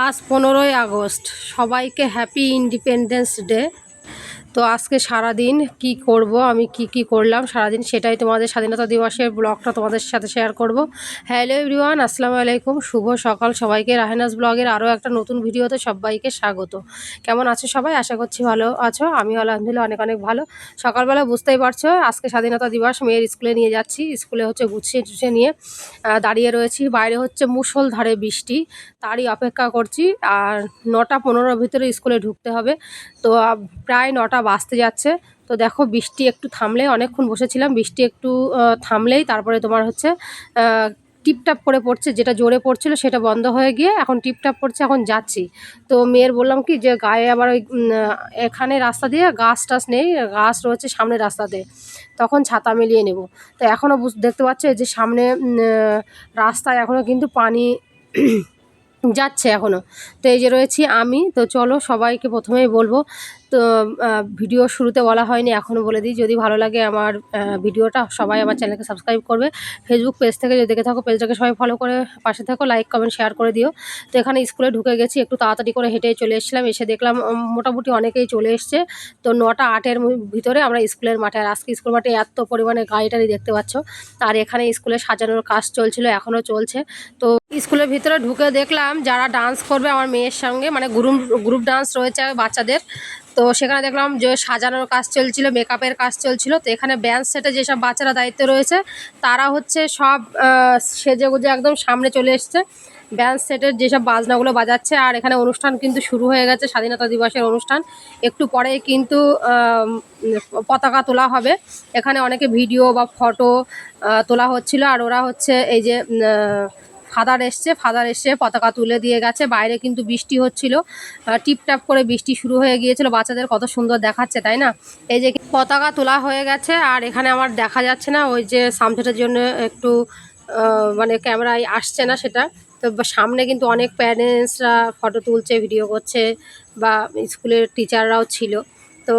আজ 15ই আগস্ট, সবাইকে happy independence day. তো আজকে সারাদিন কি করব, আমি কি করলাম সারাদিন, সেটাই তোমাদের স্বাধীনতা দিবসের ব্লগটা তোমাদের সাথে শেয়ার করব। হ্যালো এভরিওয়ান, আসসালামু আলাইকুম, শুভ সকাল সবাইকে। রাহেনাজ ব্লগের আরও একটা নতুন ভিডিওতে সবাইকে স্বাগত। কেমন আছো সবাই? আশা করছি ভালো আছো। আমিও আলহামদুলিল্লাহ অনেক অনেক ভালো। সকালবেলা বুঝতেই পারছো আজকে স্বাধীনতা দিবস, মেয়ের স্কুলে নিয়ে যাচ্ছি। স্কুলে হচ্ছে গুছিয়ে টুছিয়ে নিয়ে দাঁড়িয়ে রয়েছি। বাইরে হচ্ছে মুষলধারে বৃষ্টি, তারই অপেক্ষা করছি। আর 9:15 ভিতরে স্কুলে ঢুকতে হবে। তো প্রায় 9টা বাজতে যাচ্ছে। তো দেখো বৃষ্টি একটু থামলে, অনেকক্ষণ বসেছিলাম, বৃষ্টি একটু থামলেই তারপরে তোমার হচ্ছে টিপটাপ করে পড়ছে। যেটা জোরে পড়ছিল সেটা বন্ধ হয়ে গিয়ে এখন টিপটাপ পড়ছে। এখন যাচ্ছি। তো মেয়ের বললাম কি যে গায়ে আবার ওই এখানে রাস্তা দিয়ে গাছ টাছ নেই, গাছ রয়েছে সামনে রাস্তাতে, তখন ছাতা মিলিয়ে নেব। তো এখনও দেখতে পাচ্ছ যে সামনে রাস্তায় এখনও কিন্তু পানি যাচ্ছে এখনও। তো এই যে রয়েছি আমি। তো চলো সবাইকে প্রথমেই বলবো, তো ভিডিও শুরুতে বলা হয়নি, এখনও বলে দিই, যদি ভালো লাগে আমার ভিডিওটা, সবাই আমার চ্যানেলকে সাবস্ক্রাইব করবে। ফেসবুক পেজ থেকে যদি দেখে থাকো, পেজটাকে সবাই ফলো করে পাশে থাকো, লাইক কমেন্ট শেয়ার করে দিও। তো এখানে স্কুলে ঢুকে গেছি, একটু তাড়াতাড়ি করে হেঁটে চলে এসেছিলাম। এসে দেখলাম মোটামুটি অনেকেই চলে এসছে। তো 9:08 ভিতরে আমরা স্কুলের মাঠে। আর আজকে স্কুল মাঠে এত পরিমাণে গাড়ি টাড়ি দেখতে পাচ্ছ। আর এখানে স্কুলে সাজানোর কাজ চলছিল, এখনও চলছে। তো স্কুলের ভিতরে ঢুকে দেখলাম যারা ডান্স করবে আমার মেয়ের সঙ্গে, মানে গ্রুপ ডান্স রয়েছে বাচ্চাদের। তো সেখানে দেখলাম যে সাজানোর কাজ চলছিল, মেকআপের কাজ চলছিল। তো এখানে ব্যান্ড সেটে যেসব বাচ্চারা দায়িত্ব রয়েছে তারা হচ্ছে সব সেজে গুজে একদম সামনে চলে এসছে। ব্যান্ড সেটের যেসব বাজনাগুলো বাজাচ্ছে। আর এখানে অনুষ্ঠান কিন্তু শুরু হয়ে গেছে, স্বাধীনতা দিবসের অনুষ্ঠান। একটু পরেই কিন্তু পতাকা তোলা হবে। এখানে অনেকে ভিডিও বা ফটো তোলা হচ্ছিল। আর ওরা হচ্ছে এই যে ফাদার এসছে পতাকা তুলে দিয়ে গেছে। বাইরে কিন্তু বৃষ্টি হচ্ছিল, টিপটাপ করে বৃষ্টি শুরু হয়ে গিয়েছিল। বাচ্চাদের কত সুন্দর দেখাচ্ছে, তাই না? এই যে পতাকা তোলা হয়ে গেছে। আর এখানে আমার দেখা যাচ্ছে না, ওই যে সামথেটার জন্য একটু মানে ক্যামেরায় আসছে না সেটা। তো সামনে কিন্তু অনেক প্যারেন্টসরা ফটো তুলছে, ভিডিও করছে, বা স্কুলের টিচাররাও ছিল। তো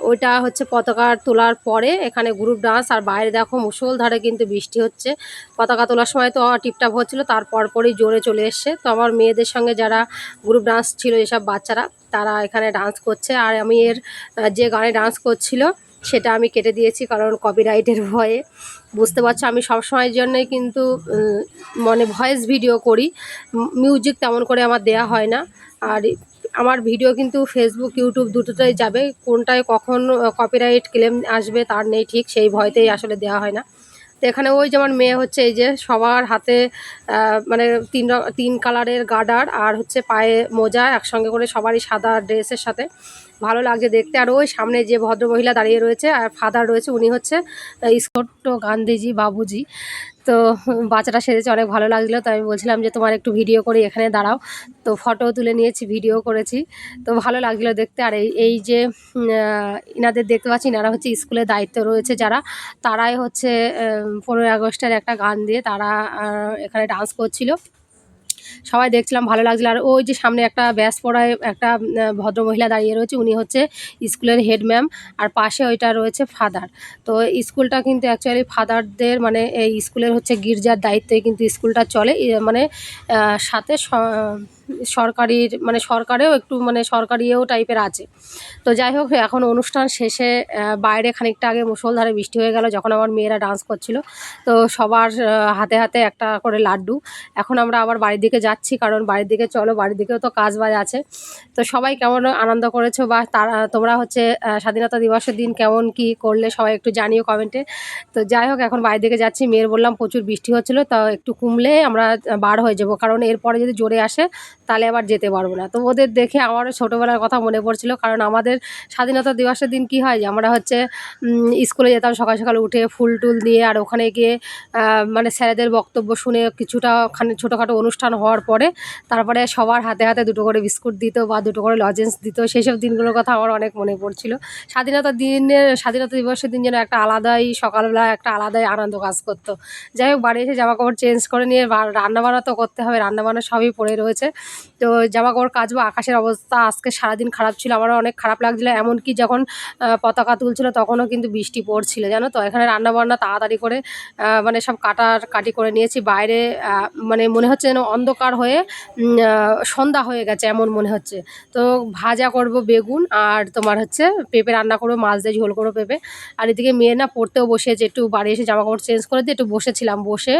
ওইটা হচ্ছে পতাকা তোলার পরে এখানে গ্রুপ ডান্স। আর বাইরে দেখো মুষলধারে কিন্তু বৃষ্টি হচ্ছে। পতাকা তোলার সময় তো টিপটাপ হচ্ছিলো, তার পরপরই জোরে চলে এসছে। তো আমার মেয়েদের সঙ্গে যারা গ্রুপ ডান্স ছিল, এসব বাচ্চারা, তারা এখানে ডান্স করছে। আর আমি এর যে গানে ডান্স করছিল সেটা আমি কেটে দিয়েছি, কারণ কপিরাইটের ভয়ে। বুঝতে পারছো আমি সবসময়ের জন্যই কিন্তু মানে ভয়েস ভিডিও করি, মিউজিক তেমন করে আমার দেয়া হয় না। আর আমার ভিডিও কিন্তু ফেসবুক ইউটিউব দুটোতেই যাবে, কোনটায় কখন কপিরাইট ক্লেম আসবে তার নেই ঠিক, সেই ভয়তেই আসলে দেওয়া হয় না। তো এখানে ওই যেমন মেয়ে হচ্ছে এই যে সবার হাতে মানে তিন কালারের গার্ডার, আর হচ্ছে পায়ে মোজা, একসঙ্গে করে সবারই সাদা ড্রেসের সাথে ভালো লাগছে দেখতে। আর ওই সামনে যে ভদ্রমহিলা দাঁড়িয়ে রয়েছে আর ফাদার রয়েছে, উনি হচ্ছে ছোট্ট গান্ধীজি বাবুজি। তো বাচ্চাটা সেজেছে, অনেক ভালো লাগছিলো। তো আমি বলছিলাম যে তোমার একটু ভিডিও করি, এখানে দাঁড়াও। তো ফটো তুলে নিয়েছি, ভিডিও করেছি। তো ভালো লাগছিলো দেখতে। আর এই যে ইনাদের দেখতে পাচ্ছি, ইনারা হচ্ছে স্কুলের দায়িত্ব রয়েছে যারা, তারাই হচ্ছে 15ই আগস্টের একটা গান দিয়ে তারা এখানে ডান্স করছিল। সবাই দেখছিলাম, ভালো লাগছিলো। আর ওই যে সামনে একটা ব্যাস পড়ায় একটা ভদ্রমহিলা দাঁড়িয়ে রয়েছে, উনি হচ্ছে স্কুলের হেড ম্যাম। আর পাশে ওইটা রয়েছে ফাদার। তো স্কুলটা কিন্তু অ্যাকচুয়ালি ফাদারদের, মানে এই স্কুলের হচ্ছে গির্জার দায়িত্বে কিন্তু স্কুলটা চলে। মানে সাথে সরকারির, মানে সরকারেও একটু, মানে সরকারিও টাইপের আছে। তো যাই হোক, এখন অনুষ্ঠান শেষে বাইরে খানিকটা আগে মুষলধারে বৃষ্টি হয়ে গেল যখন আমার মেয়েরা ডান্স করছিল। তো সবার হাতে হাতে একটা করে লাড্ডু। এখন আমরা আবার বাড়ির দিকে যাচ্ছি, কারণ বাড়ির দিকে চলো, বাড়ির দিকেও তো কাজ বাজ আছে। তো সবাই কেমন আনন্দ করেছো, বা তোমরা হচ্ছে স্বাধীনতা দিবসের দিন কেমন কি করলে সবাই একটু জানিও কমেন্টে। তো যাই হোক, এখন বাড়ির দিকে যাচ্ছি। মেয়ের বললাম প্রচুর বৃষ্টি হচ্ছিলো, তো একটু কমলে আমরা বার হয়ে যাবো, কারণ এরপরে যদি জোরে আসে তাহলে আবার যেতে পারবো না। তো ওদের দেখে আমারও ছোটোবেলার কথা মনে পড়ছিল, কারণ আমাদের স্বাধীনতা দিবসের দিন কি হয় যে আমরা হচ্ছে স্কুলে যেতাম সকাল সকাল উঠে, ফুল টুল দিয়ে, আর ওখানে গিয়ে মানে স্যারেদের বক্তব্য শুনে কিছুটা ছোটোখাটো অনুষ্ঠান হওয়ার পরে তারপরে সবার হাতে হাতে দুটো করে বিস্কুট দিত বা দুটো করে লজেন্স দিত। সেই সব দিনগুলোর কথা আমার অনেক মনে পড়ছিল। স্বাধীনতা দিবসের দিন যেন একটা আলাদাই, সকালবেলা একটা আলাদাই আনন্দ কাজ করতো। যাই হোক, বাড়ি এসে জামাকাপড় চেঞ্জ করে নিয়ে রান্নাবান্না তো করতে হবে, রান্নাবান্না সবই পড়ে রয়েছে। তো জামাকাপড় কাচবো। আকাশের অবস্থা আজকে সারাদিন খারাপ ছিল, আমারও অনেক খারাপ লাগছিলো। এমনকি যখন পতাকা তুলছিল তখনও কিন্তু বৃষ্টি পড়ছিল, জানো তো। এখানে রান্নাবান্না তাড়াতাড়ি করে মানে সব কাটি করে নিয়েছি। বাইরে মানে মনে হচ্ছে যেন অন্ধকার অন্ধকার হয়ে সন্ধ্যা হয়ে গেছে এমন মনে হচ্ছে। তো ভাজা করব বেগুন, আর তোমার হচ্ছে পেঁপে রান্না করবো, মাছ দিয়ে ঝোল করবো পেঁপে। আর এদিকে মেয়ে না পড়তেও বসেছে, একটু বাড়ি এসে জামাকাপড় চেঞ্জ করে দিয়ে একটু বসেছিলাম, বসে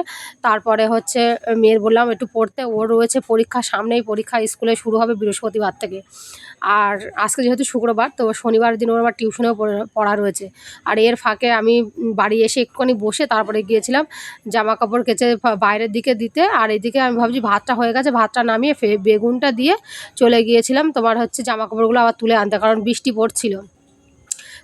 তারপরে হচ্ছে মেয়ের বললাম একটু পড়তে, ওর রয়েছে পরীক্ষা সামনেই, পরীক্ষা স্কুলে শুরু হবে বৃহস্পতিবার থেকে। আর আজকে যেহেতু শুক্রবার, তো শনিবার দিন ওর আবার টিউশনেও পড়া রয়েছে। আর এর ফাঁকে আমি বাড়ি এসে একটুখানি বসে তারপরে গিয়েছিলাম জামা কাপড় কেচে বাইরের দিকে দিতে। আর এদিকে আমি ভাবছি ভাতটা হয়ে গেছে, ভাতটা নামিয়ে বেগুনটা দিয়ে চলে গিয়েছিলাম তোমার হচ্ছে জামা কাপড়গুলো আবার তুলে আনতে, কারণ বৃষ্টি পড়ছিল,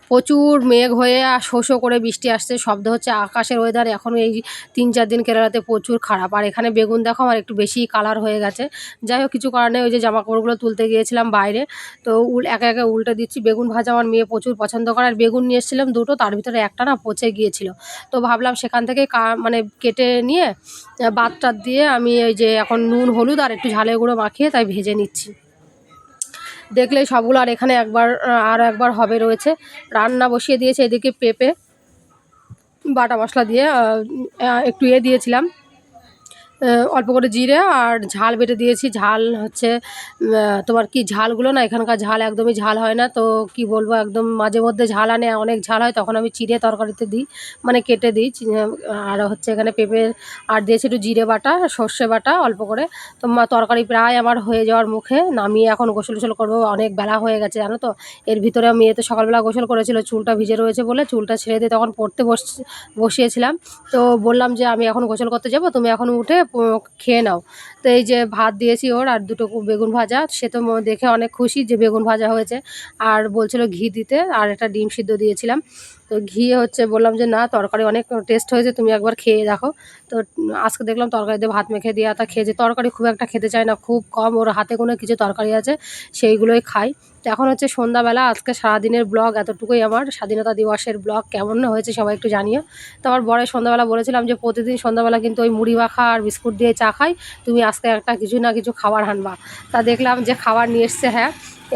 প্রচুর মেঘ হয়ে আর শো শো করে বৃষ্টি আসছে, শব্দ হচ্ছে আকাশের। ওয়েদার এখন এই 3-4 দিন কেরালাতে প্রচুর খারাপ। আর এখানে বেগুন দেখো আমার একটু বেশিই কালার হয়ে গেছে। যাই হোক, কিছু কারণে ওই যে জামা কাপড়গুলো তুলতে গিয়েছিলাম বাইরে, তো একে একে উল্টে দিচ্ছি। বেগুন ভাজা আমার মেয়ে প্রচুর পছন্দ করে, আর বেগুন নিয়ে এসেছিলাম দুটো, তার ভিতরে একটা না পচে গিয়েছিল। তো ভাবলাম সেখান থেকে মানে কেটে নিয়ে বাদ টাদ দিয়ে আমি ওই যে এখন নুন হলুদ আর একটু ঝালের গুঁড়ো মাখিয়ে তাই ভেজে নিচ্ছি। দেখলেই সবগুলো আর এখানে আরও একবার হবে রয়েছে। রান্না বসিয়ে দিয়েছে, এদিকে পেঁপে বাটা মশলা দিয়ে একটু দিয়েছিলাম, অল্প করে জিরে আর ঝাল বেটে দিয়েছি। ঝাল হচ্ছে তোমার কি ঝালগুলো না, এখানকার ঝাল একদমই ঝাল হয় না, তো কি বলবো, একদম মাঝে মধ্যে ঝাল আনে, অনেক ঝাল হয়, তখন আমি চিড়ে তরকারিতে দিই, মানে কেটে দিই। আর হচ্ছে এখানে পেঁপে আর দিয়েছি একটু জিরে বাটা, সর্ষে বাটা অল্প করে। তো তরকারি প্রায় আমার হয়ে যাওয়ার মুখে, নামিয়ে এখন গোসল টোসল করবো, অনেক বেলা হয়ে গেছে জানো তো। এর ভিতরে মেয়ে তো সকালবেলা গোসল করেছিল, চুলটা ভিজে রয়েছে বলে চুলটা ছেড়ে দিয়ে তখন পড়তে বসিয়েছিলাম। তো বললাম যে আমি এখন গোসল করতে যাব, তুমি এখন উঠে খেয়ে নাও। তো এই যে ভাত দিয়েছি ওর, আর দুটো বেগুন ভাজা, সে তো দেখে অনেক খুশি যে বেগুন ভাজা হয়েছে, আর বলছিল ঘি দিতে, আর একটা ডিম সিদ্ধ দিয়েছিলাম। তো ঘি হচ্ছে বললাম যে না, তরকারি অনেক টেস্ট হয়েছে, তুমি একবার খেয়ে দেখো। তো আজকে দেখলাম তরকারি দিয়ে ভাত মেখে দিয়ে তা খেয়েছে। তরকারি খুব একটা খেতে চায় না, খুব কম, ওর হাতে কোনো কিছু তরকারি আছে সেইগুলোই খায়। তো এখন হচ্ছে সন্ধ্যাবেলা, আজকে সারাদিনের ব্লগ এতটুকুই আমার, স্বাধীনতা দিবসের ব্লগ কেমন হয়েছে সবাই একটু জানিও। তো আমার বরের সন্ধ্যাবেলা বলেছিলাম যে প্রতিদিন সন্ধ্যাবেলা কিন্তু ওই মুড়ি মাখা আর বিস্কুট দিয়ে চা খাই, তুমি আজকে একটা কিছু না কিছু খাবার আনবা। তা দেখলাম যে খাবার নিয়ে এসছে, হ্যাঁ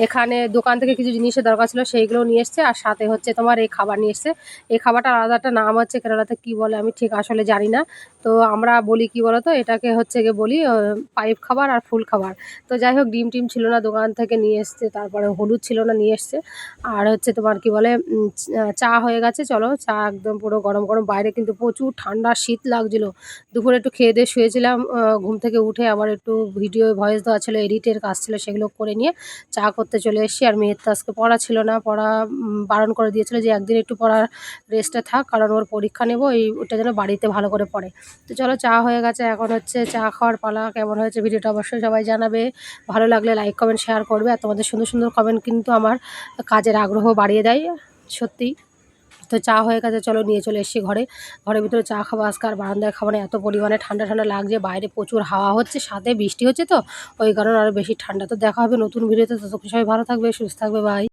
এখানে দোকান থেকে কিছু জিনিসের দরকার ছিল সেইগুলো নিয়ে এসছে, আর সাথে হচ্ছে তোমার এই খাবার নিয়ে এসছে। এই খাবারটার আলাদা একটা নাম হচ্ছে কেরালাতে, কী বলে আমি ঠিক আসলে জানি না। তো আমরা বলি কি বলো তো, এটাকে হচ্ছে গিয়ে বলি পাইপ খাবার আর ফুল খাবার। তো যাই হোক, ডিম টিম ছিল না, দোকান থেকে নিয়ে এসছে, তারপরে হলুদ ছিল না, নিয়ে এসছে। আর হচ্ছে তোমার কি বলে চা হয়ে গেছে, চলো চা একদম পুরো গরম গরম, বাইরে কিন্তু প্রচুর ঠান্ডা শীত লাগছিল। দুপুরে একটু খেয়ে দিয়ে শুয়েছিলাম, ঘুম থেকে উঠে আবার একটু ভিডিও ভয়েস দেওয়া ছিল, এডিটের কাজ ছিল, সেগুলো করে নিয়ে চা করতে চলে এসেছি। আর মেয়ের তো আজকে পড়া ছিল না, পড়া বারণ করে দিয়েছিল যে একদিন একটু পড়ার রেস্টে থাক, কারণ ওর পরীক্ষা নেব, ওটা যেন বাড়িতে ভালো করে পড়ে। তো চলো চা হয়ে গেছে, এখন হচ্ছে চা খাওয়ার পালা। কেমন হয়েছে ভিডিওটা অবশ্যই সবাই জানাবে, ভালো লাগলে লাইক কমেন্ট শেয়ার করবে। আর তোমাদের সুন্দর সুন্দর কমেন্ট কিন্তু আমার কাজের আগ্রহ বাড়িয়ে দেয় সত্যি। তো চা হয়ে গেছে, চলো নিয়ে চলে এসেছি ঘরে। ঘরের ভিতরে চা খাবো আজকে, আর বারান্দায় খাবো না, এত পরিমাণে ঠান্ডা ঠান্ডা লাগছে, বাইরে প্রচুর হাওয়া হচ্ছে, সাথে বৃষ্টি হচ্ছে, তো ওই কারণে আরও বেশি ঠান্ডা। তো দেখা হবে নতুন ভিডিওতে, ততক্ষণ সবাই ভালো থাকবে, সুস্থ থাকবে, বাই।